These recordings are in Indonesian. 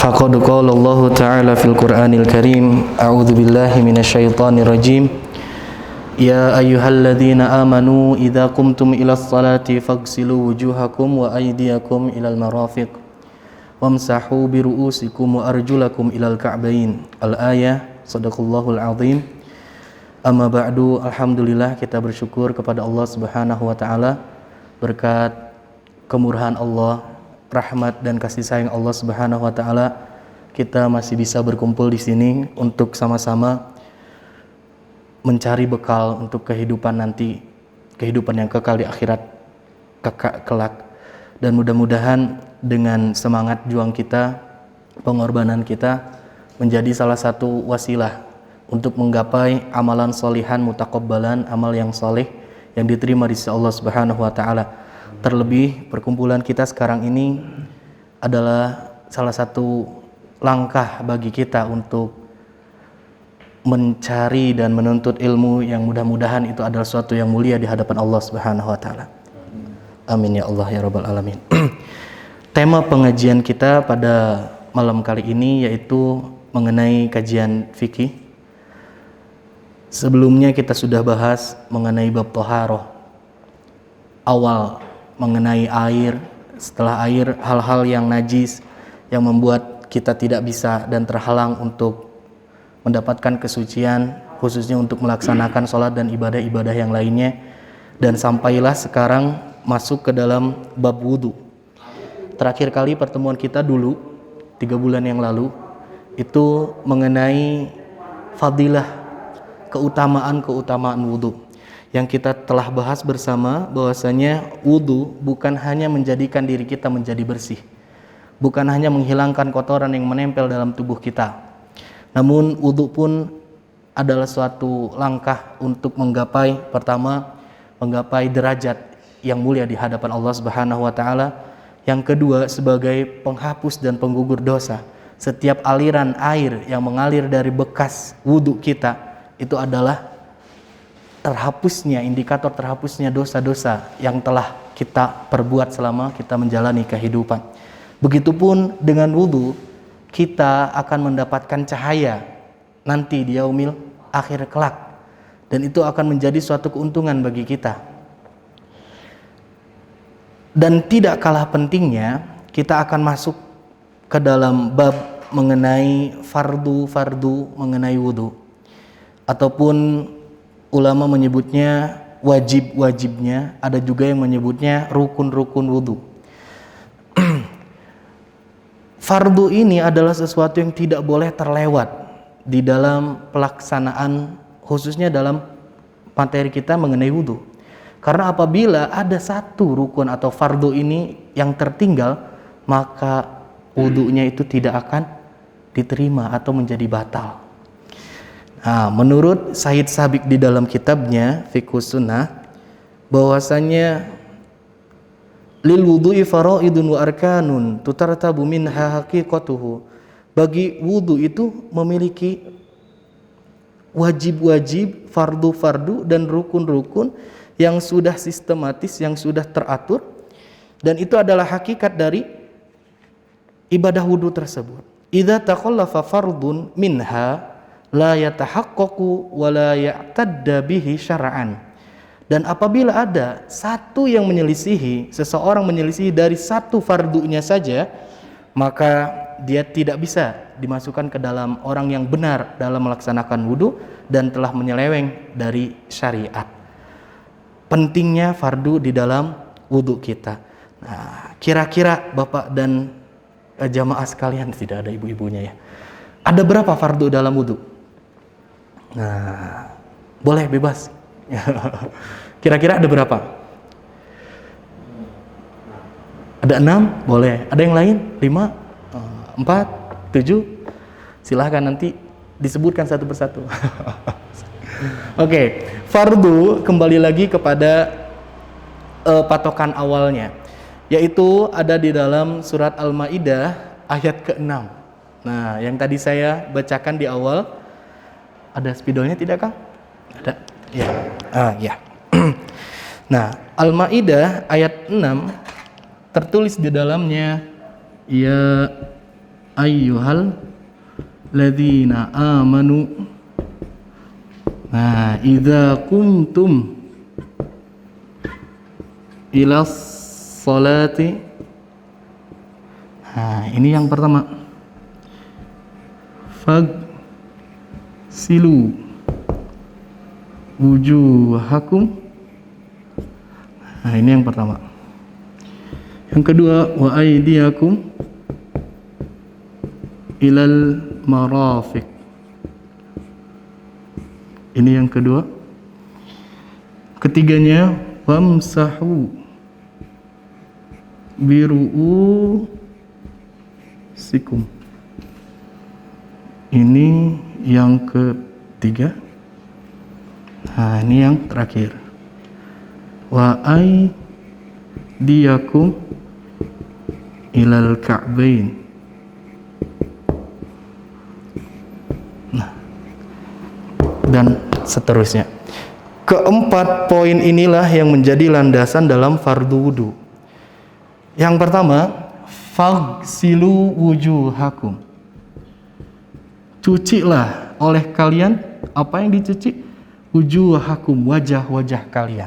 فقد قال الله تعالى في القرآن الكريم أعوذ بالله من الشيطان الرجيم يا أيها الذين آمنوا إذا قمتم إلى الصلاة فاغسلوا وجوهكم وأيديكم إلى المرافق وامسحوا برؤوسكم وأرجلكم إلى الكعبين الآية Sadaqallahul Azim. Amma ba'du, alhamdulillah, kita bersyukur kepada Allah Subhanahu wa taala berkat kemurahan Allah, rahmat dan kasih sayang Allah Subhanahu wa taala kita masih bisa berkumpul di sini untuk sama-sama mencari bekal untuk kehidupan nanti, kehidupan yang kekal di akhirat kelak. Dan mudah-mudahan dengan semangat juang kita, pengorbanan kita menjadi salah satu wasilah untuk menggapai amalan solihan mutakabbalan, amal yang soleh yang diterima di sisi Allah Subhanahu wa taala. Terlebih perkumpulan kita sekarang ini adalah salah satu langkah bagi kita untuk mencari dan menuntut ilmu yang mudah-mudahan itu adalah sesuatu yang mulia di hadapan Allah Subhanahu wa taala. Amin ya Allah ya rabbal alamin. Tema pengajian kita pada malam kali ini yaitu mengenai kajian fikih. Sebelumnya kita sudah bahas mengenai bab thaharah. Awal mengenai air, setelah air hal-hal yang najis yang membuat kita tidak bisa dan terhalang untuk mendapatkan kesucian, khususnya untuk melaksanakan sholat dan ibadah-ibadah yang lainnya. Dan sampailah sekarang masuk ke dalam bab wudu. Terakhir kali pertemuan kita dulu 3 bulan yang lalu itu mengenai fadilah, keutamaan wudu yang kita telah bahas bersama, bahwasanya wudu bukan hanya menjadikan diri kita menjadi bersih, bukan hanya menghilangkan kotoran yang menempel dalam tubuh kita, namun wudu pun adalah suatu langkah untuk menggapai, pertama, menggapai derajat yang mulia di hadapan Allah Subhanahu wa taala. Yang kedua, sebagai penghapus dan penggugur dosa. Setiap aliran air yang mengalir dari bekas wudu kita itu adalah terhapusnya, indikator terhapusnya dosa-dosa yang telah kita perbuat selama kita menjalani kehidupan. Begitupun dengan wudu, kita akan mendapatkan cahaya nanti di yaumil akhir kelak, dan itu akan menjadi suatu keuntungan bagi kita. Dan tidak kalah pentingnya, kita akan masuk ke dalam bab mengenai fardu mengenai wudu, ataupun ulama menyebutnya wajibnya, ada juga yang menyebutnya rukun wudu. Fardu ini adalah sesuatu yang tidak boleh terlewat di dalam pelaksanaan, khususnya dalam materi kita mengenai wudu. Karena apabila ada satu rukun atau fardu ini yang tertinggal, maka wudunya itu tidak akan diterima atau menjadi batal. Nah, menurut Sayyid Sabiq di dalam kitabnya Fiqhus Sunnah, bahwasanya lil wudu'i faraidun wa arkanun tutartabu minha haqiqatuhu. Bagi wudu itu memiliki wajib-wajib, fardu-fardu dan rukun-rukun yang sudah sistematis, yang sudah teratur, dan itu adalah hakikat dari ibadah wudu tersebut. Idza taqallafa fardun minha la yatahaqqaqu wa la ya'tadda bihi syar'an. Dan apabila ada satu yang menyelisihi, seseorang menyelisihi dari satu fardunya saja, maka dia tidak bisa dimasukkan ke dalam orang yang benar dalam melaksanakan wudu dan telah menyeleweng dari syariat. Pentingnya fardu di dalam wudu kita. Nah, kira-kira Bapak dan jamaah sekalian, tidak ada ibu-ibunya ya, ada berapa fardu dalam wudu? Nah, boleh bebas. Kira-kira ada berapa? Ada 6? Boleh. Ada yang lain? 5? 4? 7? Silahkan nanti disebutkan satu persatu. Oke, fardu kembali lagi kepada patokan awalnya, yaitu ada di dalam surat Al-Maidah ayat ke-6. Nah, yang tadi saya bacakan di awal, ada spidolnya tidak, Kang? Ada. Ya. Ya. Nah, Al-Maidah ayat 6 tertulis di dalamnya, ya ayyuhal ladzina amanu. Nah, idza qumtum ilas salati. Nah, ini yang pertama. Fagsilu wujuhakum. Nah, ini yang pertama. Yang kedua, wa aydiyakum ilal marafiq. Ini yang kedua. Ketiganya, wamsahu biru'usikum. Ini yang ketiga. Nah, ini yang terakhir. Wa aydiyakum ilal ka'bain. Nah, dan seterusnya. Keempat poin inilah yang menjadi landasan dalam fardu wudu. Yang pertama, fagsilu wujuhakum. Cucilah oleh kalian apa yang dicuci? Wujuhakum, wajah-wajah kalian.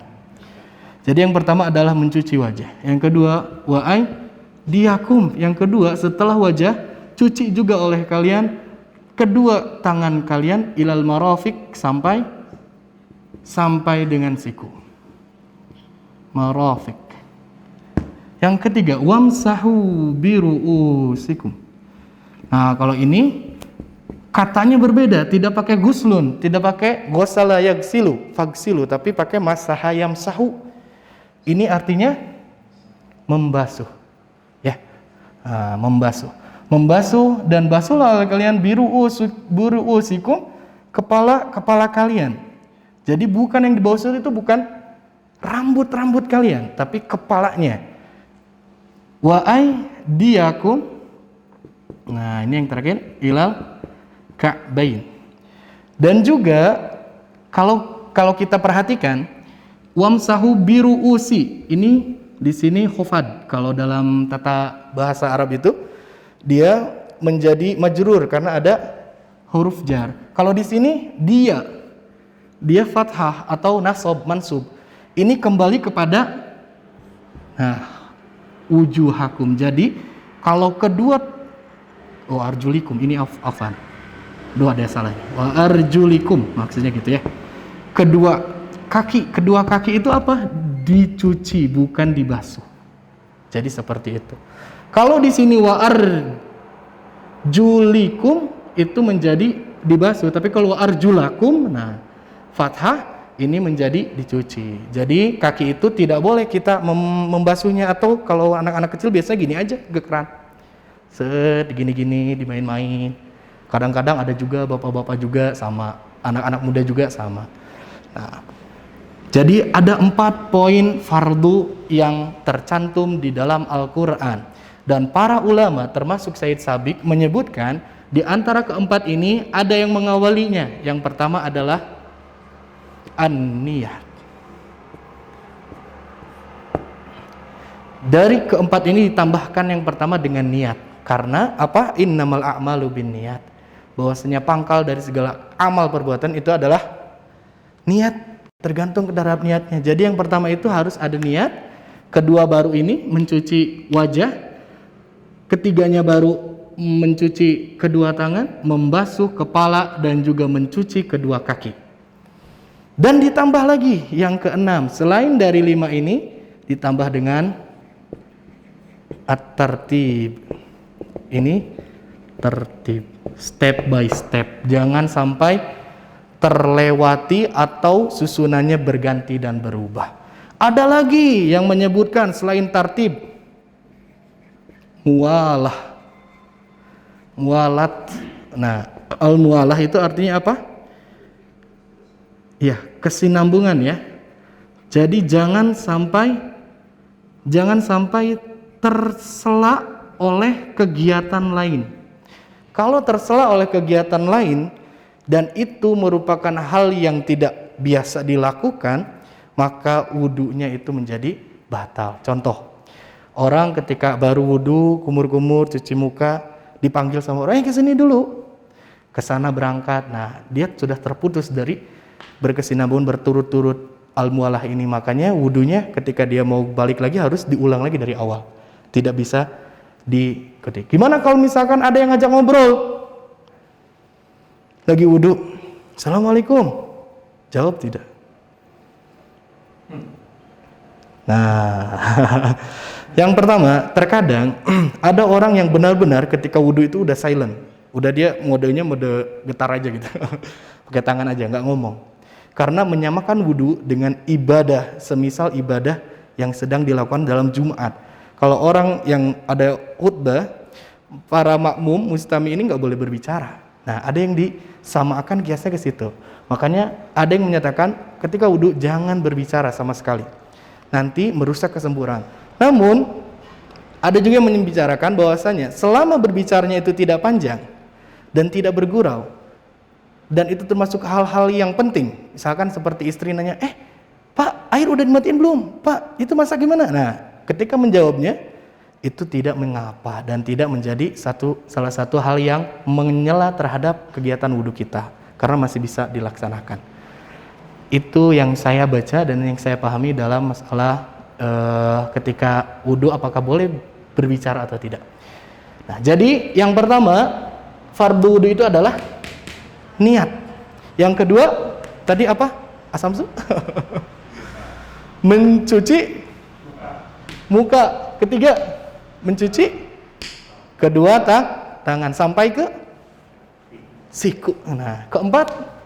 Jadi yang pertama adalah mencuci wajah. Yang kedua, wa aydiyakum. Yang kedua, setelah wajah, cuci juga oleh kalian kedua tangan kalian ilal marafiq, sampai dengan siku. Marafiq. Yang ketiga, wamsahu biru'usikum. Nah, kalau ini katanya berbeda, tidak pakai guslun, tidak pakai gosala yagsilu, fagsilu, tapi pakai masaha yamsahu. Ini artinya membasuh. Ya. Nah, membasuh dan basuhlah kalian biru'usikum, kepala kalian. Jadi bukan yang dibasuh itu bukan rambut kalian, tapi kepalanya. Wa aydiyakum. Nah, ini yang terakhir, ilal ka'bain. Dan juga kalau kita perhatikan, wamsahu biru'usi. Ini di sini khufad. Kalau dalam tata bahasa Arab itu dia menjadi majrur karena ada huruf jar. Kalau di sini dia fathah atau nasab mansub. Ini kembali kepada wujuhakum. Jadi kalau kedua arjulikum, ini afan. Dua ada salah. Wa arjulikum maksudnya gitu ya. Kedua kaki itu apa? Dicuci, bukan dibasuh. Jadi seperti itu. Kalau di sini wa arjulikum itu menjadi dibasuh, tapi kalau wa arjulakum, nah fathah ini menjadi dicuci. Jadi kaki itu tidak boleh kita membasuhnya, atau kalau anak-anak kecil biasanya gini aja ke keran. Gini-gini dimain-main. Kadang-kadang ada juga bapak-bapak juga sama, anak-anak muda juga sama. Nah, jadi ada 4 poin fardu yang tercantum di dalam Al-Quran. Dan para ulama termasuk Said Sabiq menyebutkan di antara keempat ini ada yang mengawalinya. Yang pertama adalah an-niyat. Dari keempat ini ditambahkan yang pertama dengan niat. Karena apa? Innamal a'malu binniyat. Bahwasanya pangkal dari segala amal perbuatan itu adalah niat, tergantung terhadap niatnya. Jadi yang pertama itu harus ada niat, kedua baru ini mencuci wajah, ketiganya baru mencuci kedua tangan, membasuh kepala, dan juga mencuci kedua kaki. Dan ditambah lagi yang keenam, selain dari 5 ini ditambah dengan at-tartib. Ini tertib, step by step, jangan sampai terlewati atau susunannya berganti dan berubah. Ada lagi yang menyebutkan selain tartib, mualat. Nah, al-mualah itu artinya apa? Ya, kesinambungan ya. Jadi jangan sampai tersela oleh kegiatan lain. Kalau tersela oleh kegiatan lain dan itu merupakan hal yang tidak biasa dilakukan, maka wudunya itu menjadi batal. Contoh, orang ketika baru wudu, kumur-kumur, cuci muka, dipanggil sama orang, ke sini dulu. Ke sana berangkat. Nah, dia sudah terputus dari berkesinambungan berturut-turut al-mualah ini. Makanya wudunya ketika dia mau balik lagi harus diulang lagi dari awal. Tidak bisa diketik. Gimana kalau misalkan ada yang ngajak ngobrol? Lagi wudu. Assalamualaikum. Jawab tidak. Nah, yang pertama, terkadang ada orang yang benar-benar ketika wudu itu udah silent. Udah dia modenya mode getar aja gitu. Pakai tangan aja, nggak ngomong. Karena menyamakan wudu dengan ibadah, semisal ibadah yang sedang dilakukan dalam Jumat. Kalau orang yang ada khutbah, para makmum mustami ini nggak boleh berbicara. Nah, ada yang disamakan kiasnya ke situ. Makanya ada yang menyatakan ketika wudu jangan berbicara sama sekali. Nanti merusak kesempurnaan. Namun ada juga yang membicarakan bahwasanya selama berbicaranya itu tidak panjang dan tidak bergurau, dan itu termasuk hal-hal yang penting. Misalkan seperti istri nanya, Pak, air udah dimatiin belum? Pak, itu masak gimana? Nah, ketika menjawabnya itu tidak mengapa dan tidak menjadi salah satu hal yang menyela terhadap kegiatan wudhu kita, karena masih bisa dilaksanakan. Itu yang saya baca dan yang saya pahami dalam masalah ketika wudhu apakah boleh berbicara atau tidak. Nah, jadi yang pertama fardu wudhu itu adalah niat. Yang kedua tadi apa? Asamsu? Mencuci muka. Ketiga mencuci kedua tangan sampai ke siku. Nah, keempat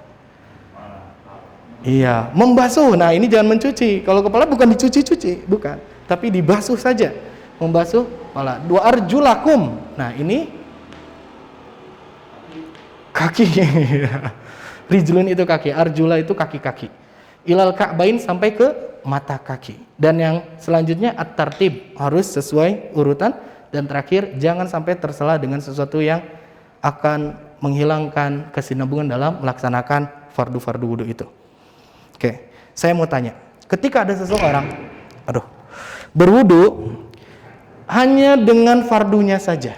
membasuh. Nah, ini jangan mencuci. Kalau kepala bukan dicuci-cuci, bukan, tapi dibasuh saja. Membasuh kepala. Dua arjulakum. Nah, ini kaki. Rijlun itu kaki, arjula itu kaki-kaki. Ilal ka'bain sampai ke mata kaki. Dan yang selanjutnya at-tartib, harus sesuai urutan. Dan terakhir, jangan sampai tersela dengan sesuatu yang akan menghilangkan kesinambungan dalam melaksanakan fardu-fardu wudu itu. Oke, saya mau tanya, ketika ada seseorang berwudu hanya dengan fardunya saja.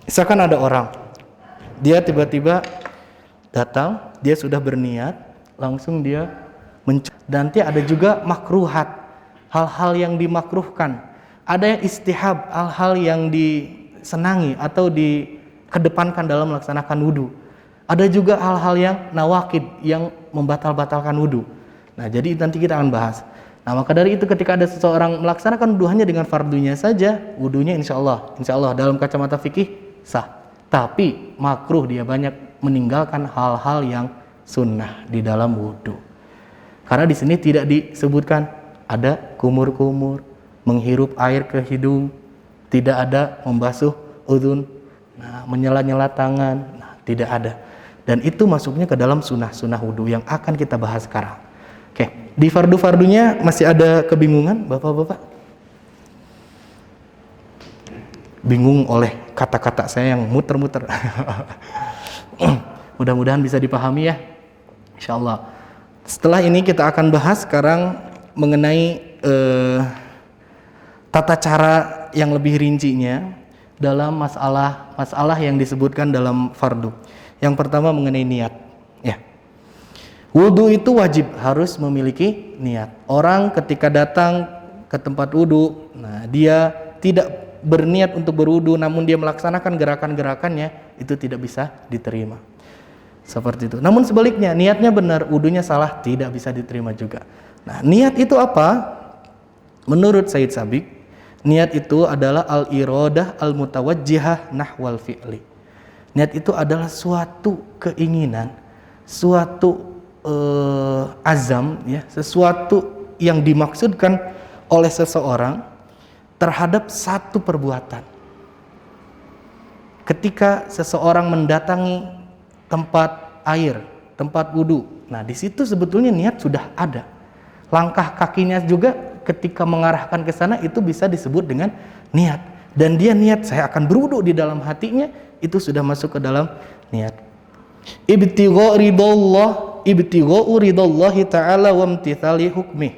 Misalkan ada orang, dia tiba-tiba datang, dia sudah berniat, langsung dia nanti ada juga makruhat, hal-hal yang dimakruhkan. Ada yang istihab, hal-hal yang disenangi atau dikedepankan dalam melaksanakan wudu. Ada juga hal-hal yang nawakid, yang membatal-batalkan wudu. Nah, jadi nanti kita akan bahas. Nah, maka dari itu ketika ada seseorang melaksanakan wudu hanya dengan fardunya saja, wudunya insya Allah dalam kacamata fikih sah. Tapi makruh dia banyak meninggalkan hal-hal yang sunnah di dalam wudu. Karena di sini tidak disebutkan ada kumur-kumur, menghirup air ke hidung, tidak ada membasuh udhun, menyela-nyela tangan, tidak ada. Dan itu masuknya ke dalam sunnah-sunnah wudu yang akan kita bahas sekarang. Oke, di fardu-fardunya masih ada kebingungan, Bapak-bapak? Bingung oleh kata-kata saya yang muter-muter. Mudah-mudahan bisa dipahami ya, insyaallah. Setelah ini kita akan bahas sekarang mengenai tata cara yang lebih rincinya dalam masalah yang disebutkan dalam fardu. Yang pertama mengenai niat, ya. Wudu itu wajib, harus memiliki niat. Orang ketika datang ke tempat wudu, dia tidak berniat untuk berwudu, namun dia melaksanakan gerakan-gerakannya, itu tidak bisa diterima. Seperti itu. Namun sebaliknya, niatnya benar, wudunya salah, tidak bisa diterima juga. Nah, niat itu apa? Menurut Sayyid Sabiq, niat itu adalah al-iradah al-mutawajjihah nahwal fi'li. Niat itu adalah suatu keinginan, suatu azam, ya, sesuatu yang dimaksudkan oleh seseorang terhadap satu perbuatan. Ketika seseorang mendatangi tempat air, tempat wudu, nah di situ sebetulnya niat sudah ada. Langkah kakinya juga ketika mengarahkan ke sana itu bisa disebut dengan niat. Dan dia niat saya akan berwudu di dalam hatinya, itu sudah masuk ke dalam niat. Ibtigha'u ridallahi ta'ala wa imtithali hukmih.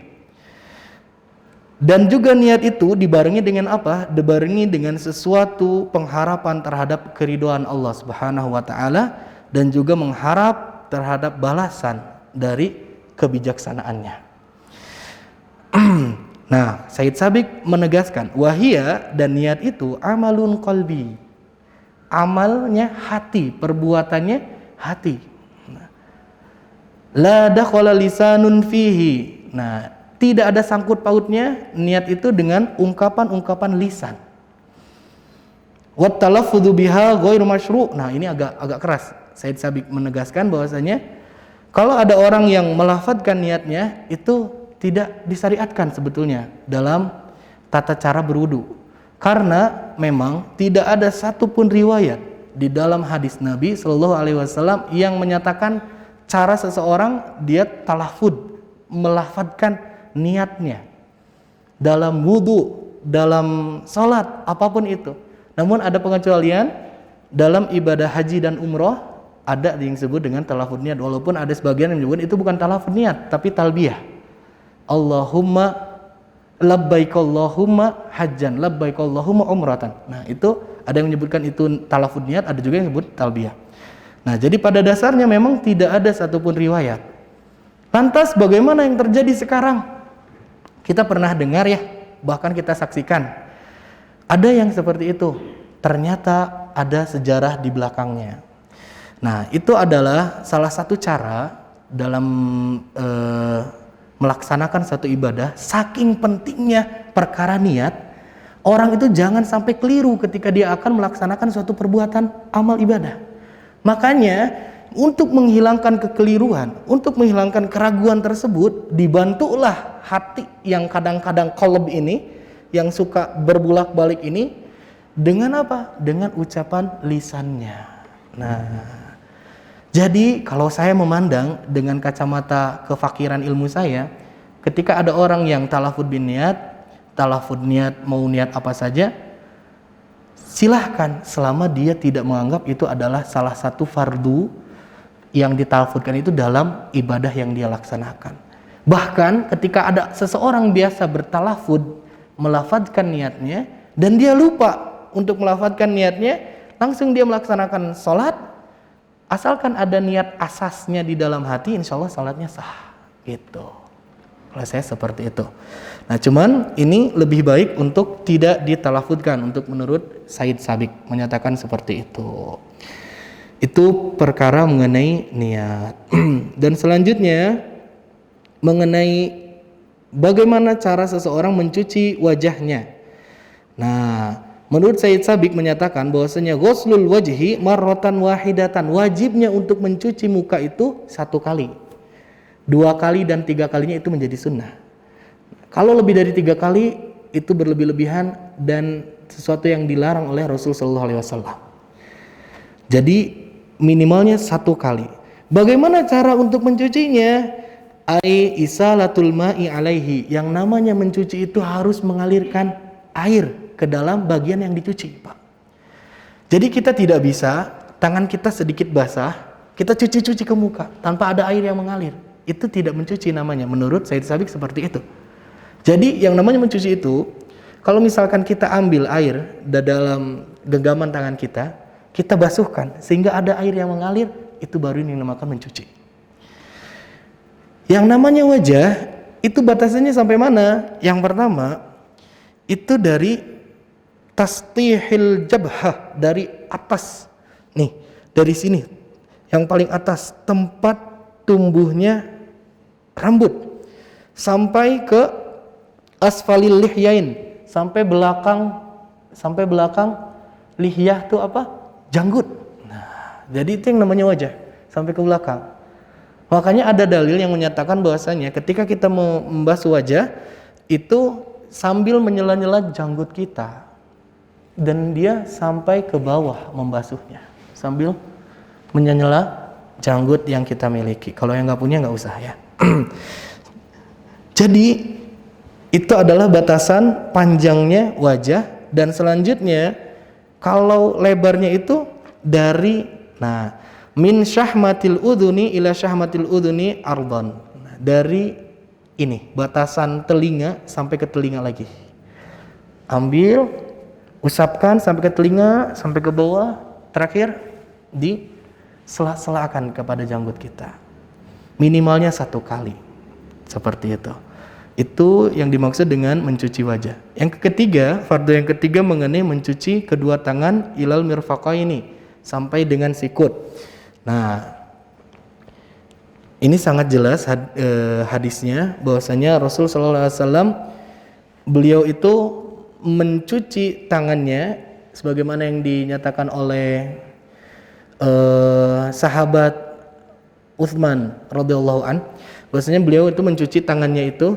Dan juga niat itu dibarengi dengan apa? Dibarengi dengan sesuatu pengharapan terhadap keridhaan Allah Subhanahu wa taala dan juga mengharap terhadap balasan dari kebijaksanaannya. Nah, Said Sabiq menegaskan, wahia dan niat itu amalun qalbi. Amalnya hati, perbuatannya hati. La dakhala lisanun fihi. Nah, tidak ada sangkut pautnya niat itu dengan ungkapan-ungkapan lisan. Wat talaffudzu biha ghairu masyru'. Nah, ini agak keras. Said Sabiq menegaskan bahwasanya kalau ada orang yang melafadzkan niatnya itu tidak disyariatkan sebetulnya dalam tata cara berwudu. Karena memang tidak ada satupun riwayat di dalam hadis Nabi Shallallahu Alaihi Wasallam yang menyatakan cara seseorang dia talafud melafadzkan niatnya dalam wudu, dalam salat, apapun itu. Namun ada pengecualian dalam ibadah haji dan umroh, ada yang disebut dengan talafud niat, walaupun ada sebagian yang menyebut itu bukan talafud niat tapi talbiyah. Allahumma labbaik Allahumma hajjan, labbaik Allahumma umratan. Nah, itu ada yang menyebutkan itu talafud niat, ada juga yang menyebut talbiyah. Nah, jadi pada dasarnya memang tidak ada satupun riwayat. Lantas bagaimana yang terjadi sekarang? Kita pernah dengar ya, bahkan kita saksikan ada yang seperti itu. Ternyata ada sejarah di belakangnya. Nah, itu adalah salah satu cara dalam melaksanakan satu ibadah. Saking pentingnya perkara niat, orang itu jangan sampai keliru ketika dia akan melaksanakan suatu perbuatan amal ibadah. Makanya untuk menghilangkan kekeliruan, untuk menghilangkan keraguan tersebut, dibantulah hati yang kadang-kadang qalb ini, yang suka berbulak-balik ini, dengan apa? Dengan ucapan lisannya. Nah, jadi kalau saya memandang dengan kacamata kefakiran ilmu saya, ketika ada orang yang talafud bin niat, talafud niat mau niat apa saja, silahkan selama dia tidak menganggap itu adalah salah satu fardu yang ditalafudkan itu dalam ibadah yang dia laksanakan. Bahkan ketika ada seseorang biasa bertalafud melafadzkan niatnya dan dia lupa untuk melafadzkan niatnya, langsung dia melaksanakan sholat, asalkan ada niat asasnya di dalam hati, insya Allah sholatnya sah. Gitu. Kalau saya seperti itu. Nah, cuman ini lebih baik untuk tidak ditalafudkan, untuk menurut Said Sabiq menyatakan seperti itu. Itu perkara mengenai niat. Dan selanjutnya mengenai bagaimana cara seseorang mencuci wajahnya. Nah, menurut Said Sabiq menyatakan bahwasanya ghuslul wajhi marratan wahidatan, wajibnya untuk mencuci muka itu 1 kali. 2 kali dan 3 kalinya itu menjadi sunnah. Kalau lebih dari 3 kali itu berlebih-lebihan dan sesuatu yang dilarang oleh Rasul sallallahu alaihi wasallam. Jadi minimalnya 1 kali. Bagaimana cara untuk mencucinya? Ai isalatul ma'i alaihi. Yang namanya mencuci itu harus mengalirkan air ke dalam bagian yang dicuci, Pak. Jadi kita tidak bisa tangan kita sedikit basah, kita cuci-cuci ke muka tanpa ada air yang mengalir. Itu tidak mencuci namanya. Menurut Said Sabiq seperti itu. Jadi yang namanya mencuci itu, kalau misalkan kita ambil air dalam genggaman tangan kita basuhkan sehingga ada air yang mengalir, itu baru yang dinamakan mencuci. Yang namanya wajah itu batasannya sampai mana? Yang pertama itu dari tastihil jabhah, dari atas nih, dari sini yang paling atas tempat tumbuhnya rambut sampai ke asfalil lihyain, sampai belakang lihyah itu apa? Janggut. Nah, jadi itu yang namanya wajah sampai ke belakang. Makanya ada dalil yang menyatakan bahwasanya ketika kita mau membasuh wajah itu sambil menyela-nyela janggut kita dan dia sampai ke bawah membasuhnya sambil menyela janggut yang kita miliki. Kalau yang nggak punya nggak usah ya. Jadi itu adalah batasan panjangnya wajah. Dan selanjutnya kalau lebarnya itu dari min syahmatil udhuni ila syahmatil udhuni ardon, dari ini batasan telinga sampai ke telinga lagi. Ambil, usapkan sampai ke telinga, sampai ke bawah, terakhir di sela-selakan kepada janggut kita. Minimalnya 1 kali. Seperti itu. Itu yang dimaksud dengan mencuci wajah. Yang ketiga, fardu yang ketiga mengenai mencuci kedua tangan ilal mirfaqaini, sampai dengan sikut. Nah, ini sangat jelas hadisnya bahwasanya Rasul sallallahu alaihi wasallam beliau itu mencuci tangannya sebagaimana yang dinyatakan oleh sahabat Utsman radhiyallahu an, bahwasanya beliau itu mencuci tangannya itu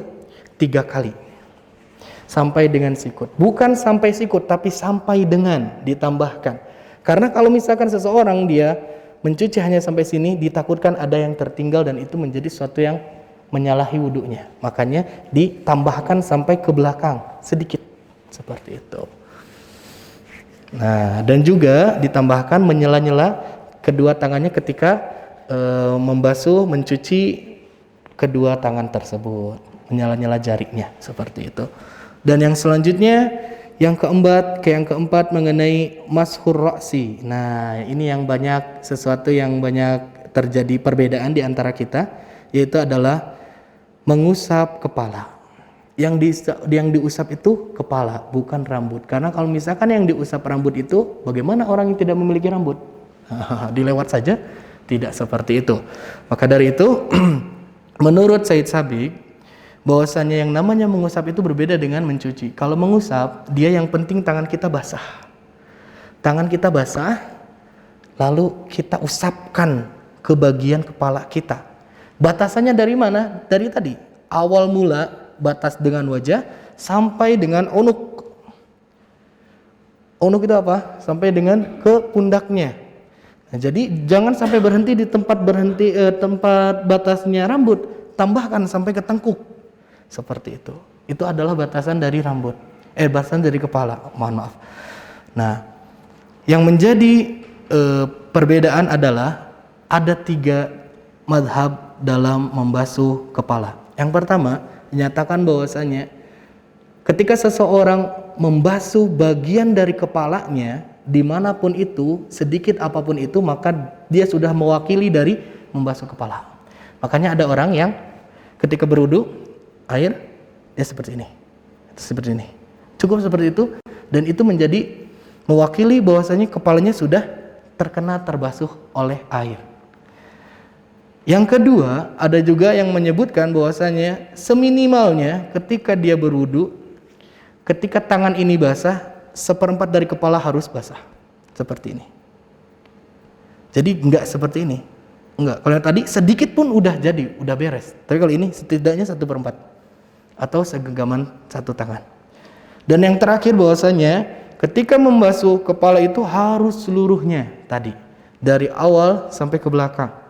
3 kali sampai dengan sikut. Bukan sampai sikut, tapi sampai dengan ditambahkan. Karena kalau misalkan seseorang dia mencuci hanya sampai sini, ditakutkan ada yang tertinggal dan itu menjadi sesuatu yang menyalahi wudunya. Makanya ditambahkan sampai ke belakang sedikit seperti itu. Nah, dan juga ditambahkan menyela-nyela kedua tangannya ketika membasuh, mencuci kedua tangan tersebut, menyela-nyela jarinya seperti itu. Dan yang selanjutnya yang keempat mengenai mashur ra'si. Nah, ini yang sesuatu yang banyak terjadi perbedaan di antara kita, yaitu adalah mengusap kepala. Yang diusap itu kepala, bukan rambut. Karena kalau misalkan yang diusap rambut itu, bagaimana orang yang tidak memiliki rambut? Dilewat saja? Tidak seperti itu. Maka dari itu menurut Said Sabiq, bahwasanya yang namanya mengusap itu berbeda dengan mencuci. Kalau mengusap, dia yang penting tangan kita basah. Tangan kita basah, lalu kita usapkan ke bagian kepala kita. Batasannya dari mana? Dari tadi. Awal mula batas dengan wajah sampai dengan unuk. Unuk itu apa? Sampai dengan ke pundaknya. Nah, jadi jangan sampai berhenti di tempat batasnya rambut, tambahkan sampai ke tengkuk. Seperti itu. Itu adalah batasan dari rambut. Batasan dari kepala. Mohon maaf. Nah, yang menjadi perbedaan adalah ada 3 madhab dalam membasuh kepala. Yang pertama, menyatakan bahwasanya ketika seseorang membasuh bagian dari kepalanya, dimanapun itu, sedikit apapun itu, maka dia sudah mewakili dari membasuh kepala. Makanya ada orang yang ketika berwudu, air dia seperti ini, cukup seperti itu, dan itu menjadi mewakili bahwasanya kepalanya sudah terkena terbasuh oleh air. Yang kedua, ada juga yang menyebutkan bahwasanya seminimalnya ketika dia berwudu, ketika tangan ini basah, 1/4 dari kepala harus basah, seperti ini. Jadi enggak seperti ini, enggak. Kalau yang tadi sedikit pun udah jadi, udah beres. Tapi kalau ini setidaknya 1/4 atau segenggaman 1 tangan. Dan yang terakhir bahwasanya ketika membasuh kepala itu harus seluruhnya tadi, dari awal sampai ke belakang.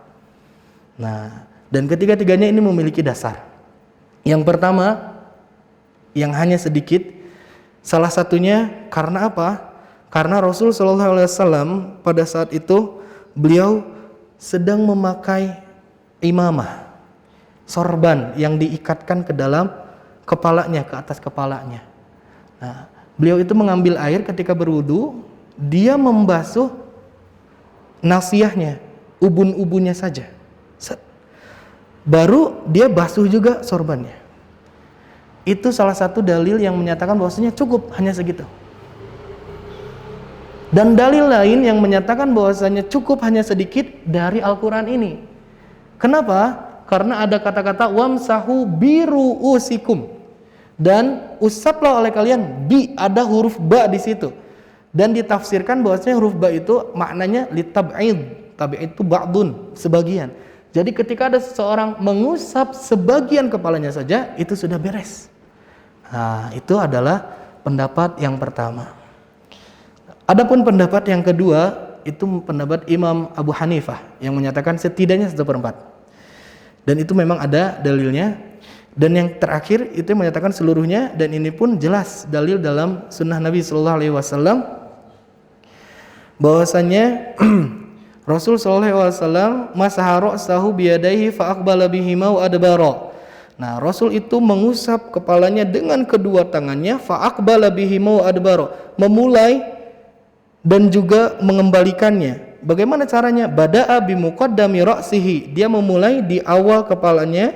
Nah, dan ketiga-tiganya ini memiliki dasar. Yang pertama, yang hanya sedikit. Salah satunya karena apa? Karena Rasul sallallahu alaihi wasallam pada saat itu beliau sedang memakai imamah, sorban yang diikatkan ke dalam kepalanya, ke atas kepalanya. Nah, beliau itu mengambil air ketika berwudu, dia membasuh nasiyahnya, ubun-ubunnya saja. Baru dia basuh juga sorbannya. Itu salah satu dalil yang menyatakan bahwasanya cukup hanya segitu. Dan dalil lain yang menyatakan bahwasanya cukup hanya sedikit dari Al-Qur'an ini. Kenapa? Karena ada kata-kata wamsahu biruusikum. Dan usaplah oleh kalian, ada huruf ba di situ. Dan ditafsirkan bahwasanya huruf ba itu maknanya litab'id. Tab'id itu ba'dun, sebagian. Jadi ketika ada seseorang mengusap sebagian kepalanya saja, itu sudah beres. Nah, itu adalah pendapat yang pertama. Adapun pendapat yang kedua, itu pendapat Imam Abu Hanifah yang menyatakan setidaknya 1/4. Dan itu memang ada dalilnya. Dan yang terakhir itu menyatakan seluruhnya, dan ini pun jelas dalil dalam sunnah Nabi sallallahu alaihi wasallam bahwasanya Rasul sallallahu alaihi wasallam masaha ra'sahu biyadaihi fa aqbala bihima wa adbara. Nah, Rasul itu mengusap kepalanya dengan kedua tangannya, fa aqbala bihi wa adbara, memulai dan juga mengembalikannya. Bagaimana caranya? Bada'a bi muqaddami ra'sihi, dia memulai di awal kepalanya,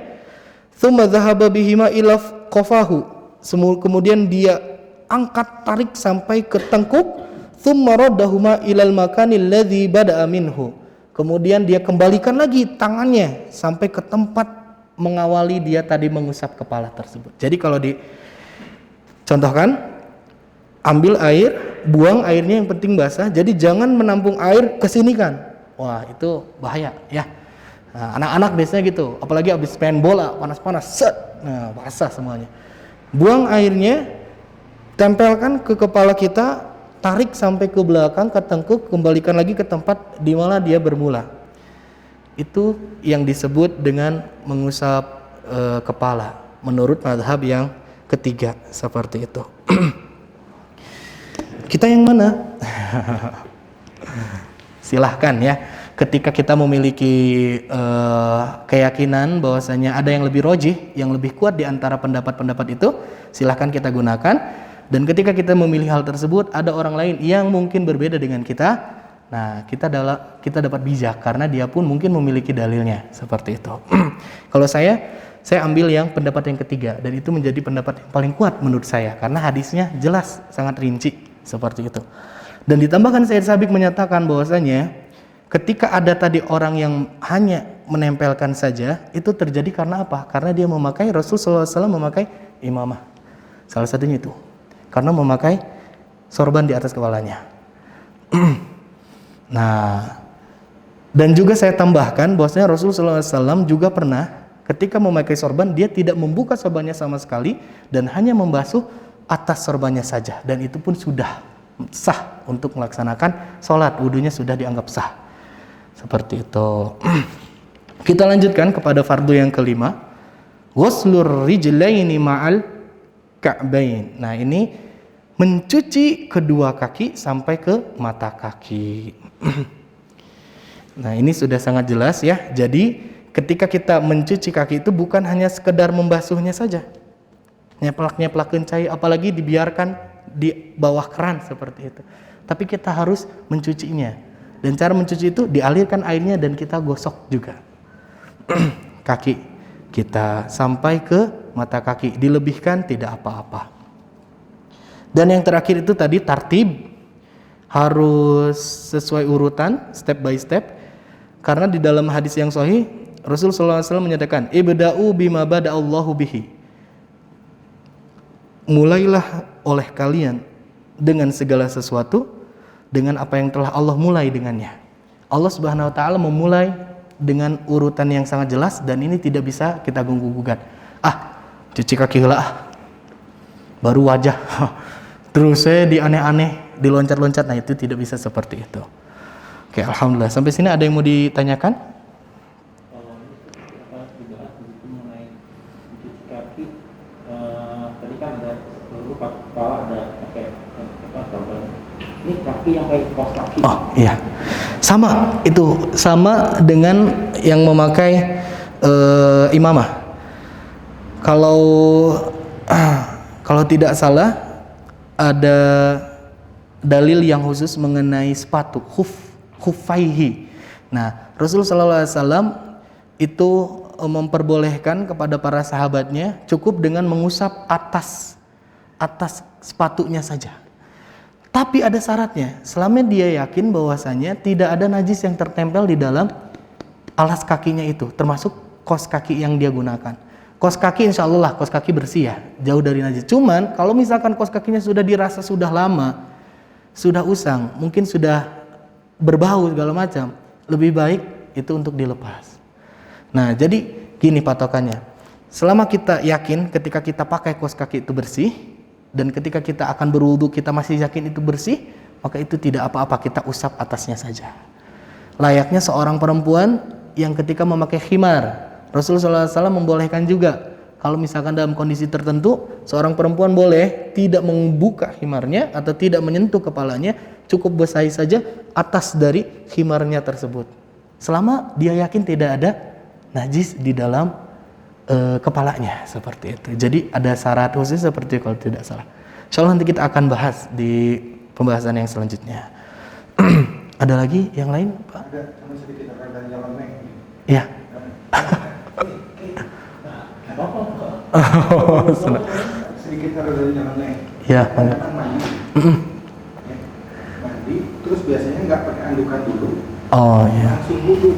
tsumma dhahaba bihima ila qafahu, kemudian dia angkat tarik sampai ke tengkuk, tsumma raddahuma ilal makanil ladzi bada'a minhu, kemudian dia kembalikan lagi tangannya sampai ke tempat mengawali dia tadi mengusap kepala tersebut. Jadi kalau dicontohkan, ambil air, buang airnya, yang penting basah. Jadi jangan menampung air ke sini kan. Wah, itu bahaya ya. Nah, anak-anak biasanya gitu, apalagi habis main bola panas-panas, set, nah basah semuanya. Buang airnya, tempelkan ke kepala kita, tarik sampai ke belakang, ke tengkuk, kembalikan lagi ke tempat di mana dia bermula. Itu yang disebut dengan mengusap kepala menurut mazhab yang ketiga, seperti itu. Kita yang mana? Silahkan ya. Ketika kita memiliki keyakinan bahwasanya ada yang lebih rojih, yang lebih kuat di antara pendapat-pendapat itu, silahkan kita gunakan. Dan ketika kita memilih hal tersebut, ada orang lain yang mungkin berbeda dengan kita, nah kita dapat bijak karena dia pun mungkin memiliki dalilnya, seperti itu. Kalau saya ambil yang pendapat yang ketiga, dan itu menjadi pendapat yang paling kuat menurut saya karena hadisnya jelas, sangat rinci, seperti itu. Dan ditambahkan Sayyid Sabiq menyatakan bahwasanya ketika ada tadi orang yang hanya menempelkan saja, itu terjadi karena apa? Karena dia memakai, Rasulullah SAW memakai imamah. Salah satunya itu, karena memakai sorban di atas kepalanya. Nah, dan juga saya tambahkan bahwasanya Rasulullah SAW juga pernah ketika memakai sorban, dia tidak membuka sorbannya sama sekali dan hanya membasuh atas sorbannya saja, dan itu pun sudah sah untuk melaksanakan sholat, wudunya sudah dianggap sah. Seperti itu. Kita lanjutkan kepada fardu yang kelima, ghuslur rijlaini ma'al ka'bain. Nah, ini mencuci kedua kaki sampai ke mata kaki. Nah, ini sudah sangat jelas ya. Jadi ketika kita mencuci kaki itu bukan hanya sekedar membasuhnya saja, nyeplak-nyeplakin cai, apalagi dibiarkan di bawah keran seperti itu, tapi kita harus mencucinya. Dan cara mencuci itu dialirkan airnya dan kita gosok juga kaki kita sampai ke mata kaki, dilebihkan tidak apa-apa. Dan yang terakhir itu tadi tartib, harus sesuai urutan, step by step, karena di dalam hadis yang sahih Rasulullah SAW menyatakan ibda'u bima bada'allahu bihi, mulailah oleh kalian dengan segala sesuatu dengan apa yang telah Allah mulai dengannya. Allah Subhanahu wa taala memulai dengan urutan yang sangat jelas, dan ini tidak bisa kita ganggu-gugat. Cuci kaki heula baru wajah. Terus saya di aneh-aneh, diloncat-loncat. Nah, itu tidak bisa seperti itu. Oke, alhamdulillah. Sampai sini ada yang mau ditanyakan? Kalau dibahas begitu mengenai mencuci kaki, tadi kan ada seluruh kepala, ada pakai sorban. Ini kaki yang kayak kaos kaki. Oh iya, sama, itu sama dengan yang memakai imamah. Kalau tidak salah ada dalil yang khusus mengenai sepatu khufaihi. Nah, Rasulullah SAW itu memperbolehkan kepada para sahabatnya cukup dengan mengusap atas sepatunya saja. Tapi ada syaratnya, selama dia yakin bahwasanya tidak ada najis yang tertempel di dalam alas kakinya itu, termasuk kaos kaki yang dia gunakan. Kaos kaki insya Allah kaos kaki bersih ya, jauh dari najis. Cuman kalau misalkan kaos kakinya sudah dirasa sudah lama, sudah usang, mungkin sudah berbau segala macam, lebih baik itu untuk dilepas. Nah, jadi gini patokannya, selama kita yakin ketika kita pakai kaos kaki itu bersih, dan ketika kita akan berwudu kita masih yakin itu bersih, maka itu tidak apa-apa, kita usap atasnya saja. Layaknya seorang perempuan yang ketika memakai khimar, Rasulullah SAW membolehkan juga kalau misalkan dalam kondisi tertentu seorang perempuan boleh tidak membuka khimarnya atau tidak menyentuh kepalanya, cukup basahi saja atas dari khimarnya tersebut, selama dia yakin tidak ada najis di dalam kepalanya seperti itu. Jadi ada syarat khusus seperti itu kalau tidak salah. Insyaallah nanti kita akan bahas di pembahasan yang selanjutnya. Ada lagi yang lain, Pak? Ada, cuma sedikit akan dari jalan naik. Iya. Sedikit ada dari jalan naik. Iya. Kan mandi. Ya, mandi, terus biasanya nggak pakai andukan dulu. Oh iya. Langsung wudhu.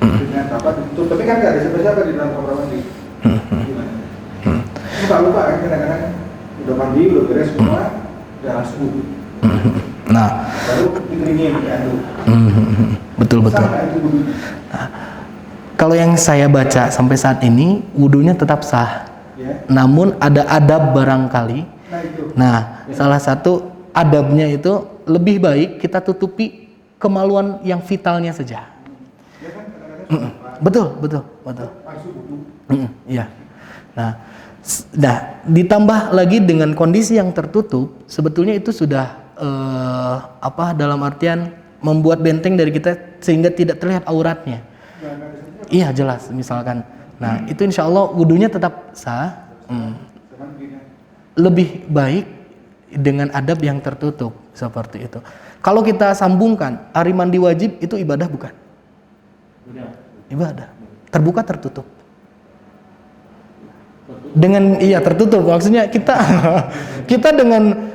Dengan apa? Tapi kan nggak ada siapa-siapa di dalam kamar mandi. Gimana? Suka lupa kan kadang-kadang udah mandi, udah beres semua, udah langsung wudhu. Nah, Baru dikeringin pakai anduk. betul. Sama itu wudhunya. Nah, kalau yang saya baca sampai saat ini wudunya tetap sah. Ya. Namun ada adab barangkali. Nah itu. Nah, salah satu adabnya itu lebih baik kita tutupi kemaluan yang vitalnya saja. Ya kan kadang-kadang Betul. langsung wudhu. Iya. Nah, ditambah lagi dengan kondisi yang tertutup, sebetulnya itu sudah dalam artian membuat benteng dari kita sehingga tidak terlihat auratnya. Iya jelas misalkan. Nah itu insya Allah wudunya tetap sah. Lebih baik dengan adab yang tertutup seperti itu. Kalau kita sambungkan hari mandi wajib itu ibadah bukan? Ibadah. Terbuka tertutup. Dengan tertutup maksudnya kita dengan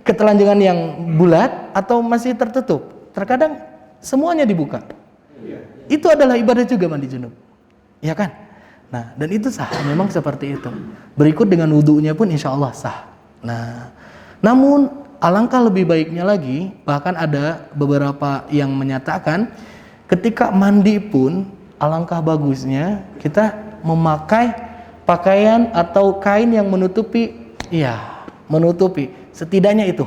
ketelanjangan yang bulat atau masih tertutup. Terkadang semuanya dibuka. Itu adalah ibadah juga mandi junub. Ya kan? Nah, dan itu sah, memang seperti itu. Berikut dengan wudunya pun insya Allah sah. Nah, namun alangkah lebih baiknya lagi, bahkan ada beberapa yang menyatakan ketika mandi pun alangkah bagusnya kita memakai pakaian atau kain yang menutupi setidaknya itu.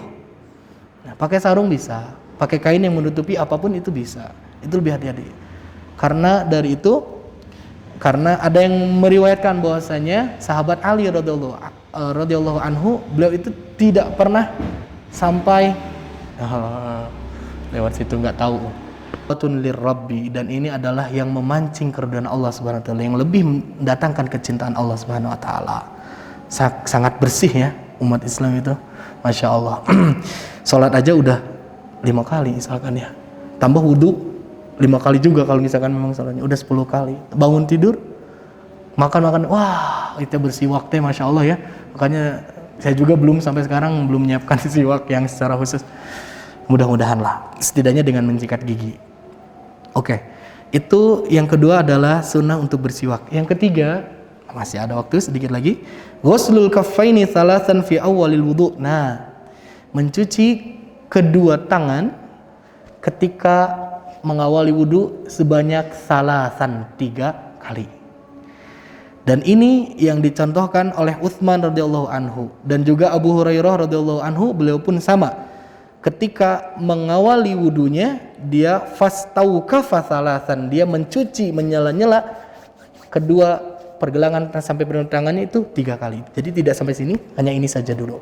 Nah, pakai sarung bisa, pakai kain yang menutupi apapun itu bisa. Itu lebih hati-hati. Karena ada yang meriwayatkan bahwasanya sahabat Ali radhiyallahu anhu, beliau itu tidak pernah sampai lewat situ nggak tahu. Rabbi, dan ini adalah yang memancing keridhaan Allah Subhanahu wa taala, yang lebih mendatangkan kecintaan Allah Subhanahu wa taala. Sangat bersih ya umat Islam itu. Masya Allah. Sholat aja udah 5 kali misalkan ya. Tambah wudhu 5 kali juga kalau misalkan memang sholatnya udah 10 kali. Bangun tidur, makan, wah itu bersiwak teh Masya Allah ya. Makanya saya juga sampai sekarang belum menyiapkan siwak yang secara khusus. Mudah-mudahan lah, setidaknya dengan mensikat gigi. Oke, itu yang kedua adalah sunnah untuk bersiwak. Yang ketiga, masih ada waktu sedikit lagi. Ghuslul kaffaini thalathan fi awwalil wudu. Nah, mencuci kedua tangan ketika mengawali wudu sebanyak thalathan 3 kali. Dan ini yang dicontohkan oleh Utsman radhiyallahu anhu dan juga Abu Hurairah radhiyallahu anhu, beliau pun sama. Ketika mengawali wudunya, dia fastauka fathalathan, dia mencuci menyela-nyela kedua pergelangan sampai pergelangan tangannya itu 3 kali. Jadi tidak sampai sini, hanya ini saja dulu.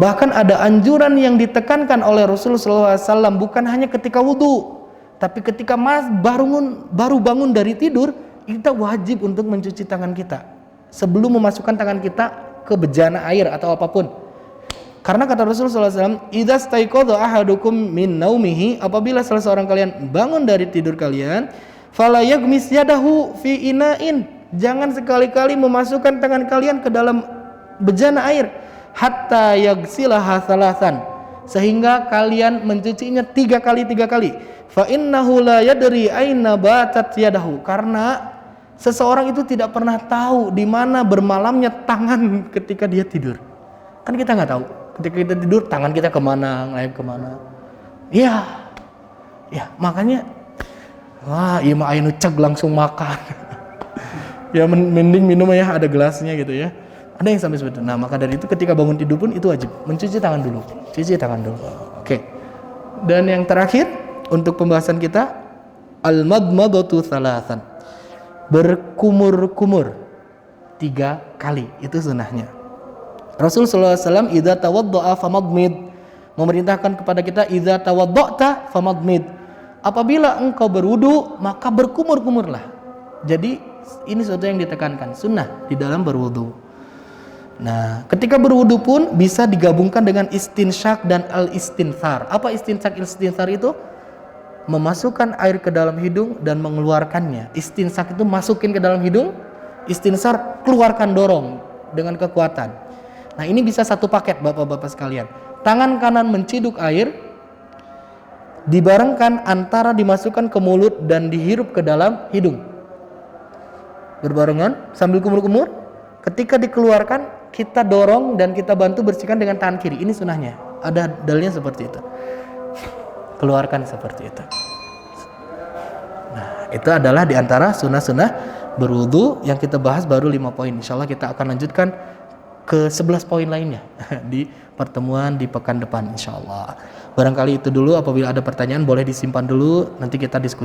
Bahkan ada anjuran yang ditekankan oleh Rasulullah SAW, bukan hanya ketika wudu, tapi ketika baru bangun dari tidur, kita wajib untuk mencuci tangan kita sebelum memasukkan tangan kita ke bejana air atau apapun. Karena kata Rasulullah SAW, idza staiqadha ahadukum min naumihi, apabila salah seorang kalian bangun dari tidur kalian, fala yaghmis yadahu fi ina'in, jangan sekali-kali memasukkan tangan kalian ke dalam bejana air, hatta yaghsilaha thalathan, sehingga kalian mencucinya 3 kali. Fa innahu la yadri aina batat yadahu, karena seseorang itu tidak pernah tahu di mana bermalamnya tangan ketika dia tidur. Kan kita nggak tahu ketika kita tidur tangan kita kemana, ngelayap kemana. Ya makanya iya mah ayo ceg langsung makan. Ya mending minum ya, ada gelasnya gitu ya. Ada yang sampai seperti itu. Nah, maka dari itu ketika bangun tidur pun itu wajib mencuci tangan dulu. Oke. Dan yang terakhir untuk pembahasan kita, al-madmadatu thalathan, berkumur-kumur 3 kali, itu sunnahnya. Rasulullah SAW idza tawadda'a famadmid, memerintahkan kepada kita idza tawadda'ta famadmid, apabila engkau berwudu maka berkumur-kumurlah. Jadi Ini sesuatu yang ditekankan, sunnah di dalam berwudu. Nah, ketika berwudu pun bisa digabungkan dengan istinsyak dan al-istinthar. Apa istinsyak istinthar itu? Memasukkan air ke dalam hidung dan mengeluarkannya. Istinsyak itu masukin ke dalam hidung, istinsar keluarkan, dorong dengan kekuatan. Nah, ini bisa satu paket Bapak-bapak sekalian. Tangan kanan menciduk air, dibarengkan antara dimasukkan ke mulut dan dihirup ke dalam hidung. Berbarengan sambil kumur-kumur. Ketika dikeluarkan, kita dorong dan kita bantu bersihkan dengan tangan kiri. Ini sunahnya. Ada dalilnya seperti itu. Keluarkan seperti itu. Nah, itu adalah diantara sunnah-sunnah berwudu yang kita bahas baru 5 poin. Insyaallah kita akan lanjutkan ke 11 poin lainnya di pertemuan di pekan depan insyaallah. Barangkali itu dulu, apabila ada pertanyaan boleh disimpan dulu, nanti kita diskusi.